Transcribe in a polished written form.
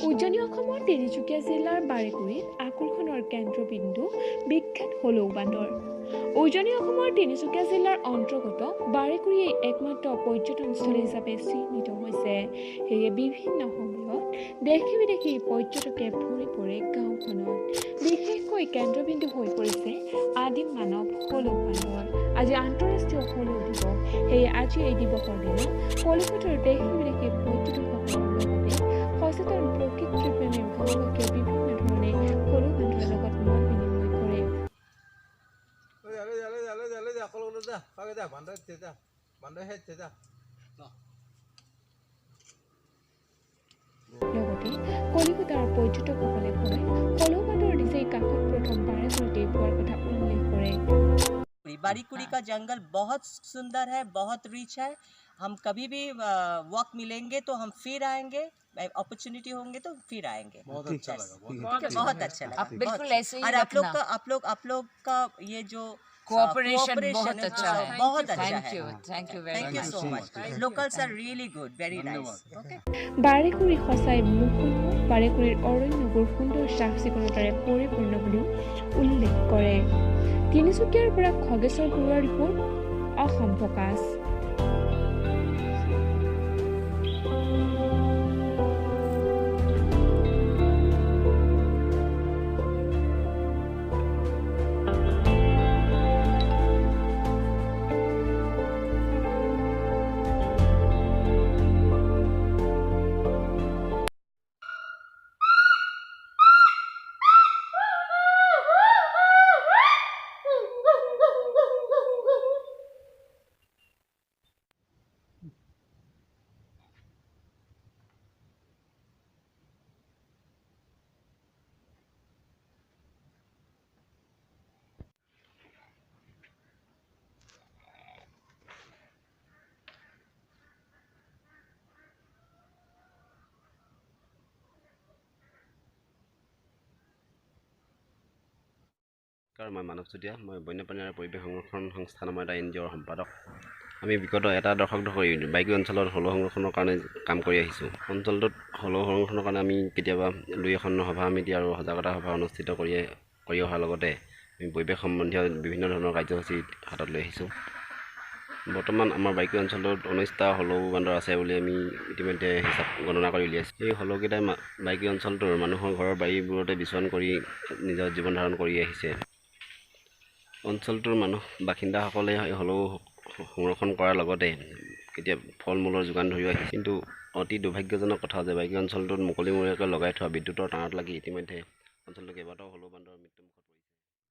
উজনি অসমৰ তিনিচুকীয়া জিলাৰ বাৰেকুৰিত আকৰ্ষণৰ কেন্দ্ৰবিন্দু বিখ্যাত হলৌ বান্দৰ। উজনি অসমৰ তিনিচুকীয়া জিলাৰ অন্তৰ্গত বাৰেকুৰিয়েই একমাত্ৰ পৰ্যটনস্থলী হিচাপে চিহ্নিত হৈছে। সেয়ে বিভিন্ন সময়ত দেশী বিদেশী পৰ্যটকে ভৰি পৰে গাঁওখনত। বিশেষকৈ কেন্দ্ৰবিন্দু হৈ পৰিছে আদিম মানৱ হলৌ বান্দৰ। আজি আন্তঃৰাষ্ট্ৰীয় হলৌ দিৱস। সেয়ে আজি এই দিৱসৰ দিনা কলিকতাৰ দেশী বিদেশী পৰ্যটকসকলৰ লগতে সচেতন প্ৰকৃতিপ্ৰেমী গাঁওবাসীয়ে বিভিন্ন ধৰণে হলৌ বান্দৰৰ লগত মত বিনিময় কৰে। লগতে কলিকতাৰ পৰ্যটকসকলে কয় হলৌ বান্দৰ নিজেই কাষত প্ৰথম বাৰেকুৰিতেই পোৱাৰ কথা উল্লেখ কৰে। बारीकुड़ी का जंगल बहुत सुंदर है, बहुत रिच है। हम कभी भी वक्त मिलेंगे तो हम फिर आएंगे, अपॉर्चुनिटी होंगे तो फिर आएंगे। बहुत अच्छा लगा, बहुत अच्छा लगा। बिल्कुल ऐसे ही और आप लोग का ये जो कोऑपरेशन बहुत अच्छा है। बहुत अच्छा है। Thank you Thank you so much. Locals are really good, very nice. Okay. Barekuri সঁচাই মুখোন্মুখ বাৰেকুৰিৰ অৰণ্যবোৰ সুন্দৰ চাফ চিকুণতাৰে পৰিপূৰ্ণ বুলিও উল্লেখ কৰে। তিনিচুকীয়াৰ পৰা খগেশ্বৰ বৰুৱাৰ ৰিপৰ্ট, অসম প্ৰকাশ। মই মানৱ চুতীয়া, মই বন্যপ্ৰাণী আৰু পৰিৱেশ সংৰক্ষণ সংস্থা নামৰ এটা NGOৰ সম্পাদক। আমি বিগত এটা দশক ধৰি বাইকী অঞ্চলত হলৌ সংৰক্ষণৰ কাৰণে কাম কৰি আহিছোঁ। অঞ্চলটোত হলৌ সংৰক্ষণৰ কাৰণে আমি কেতিয়াবা 2-এখন সভা সমিতি আৰু সজাগতা সভা অনুষ্ঠিত কৰি অহাৰ লগতে আমি পৰিৱেশ সম্বন্ধীয় বিভিন্ন ধৰণৰ কাৰ্যসূচী হাতত লৈ আহিছোঁ। বৰ্তমান আমাৰ বাইকী অঞ্চলটোত 19টা হলৌ বান্দৰ আছে বুলি আমি ইতিমধ্যে হিচাপ গণনা কৰি উলিয়াইছোঁ। এই হলৌকেইটাই বাইকী অঞ্চলটোৰ মানুহৰ ঘৰৰ বাৰীবোৰতে বিচৰণ কৰি নিজৰ জীৱন ধাৰণ কৰি আহিছে। অঞ্চলটোৰ বাসিন্দাসকলে হলৌ সংৰক্ষণ কৰাৰ লগতে ফল মূলৰ যোগান ধৰিও আহিছে। কিন্তু অতি দুৰ্ভাগ্যজনক কথা যে বাইকী অঞ্চলটোত মুকলিমূৰীয়াকৈ লগাই থোৱা বিদ্যুতৰ তাঁৰত লাগি ইতিমধ্যে অঞ্চলটোৰ কেইবাটাও হলৌ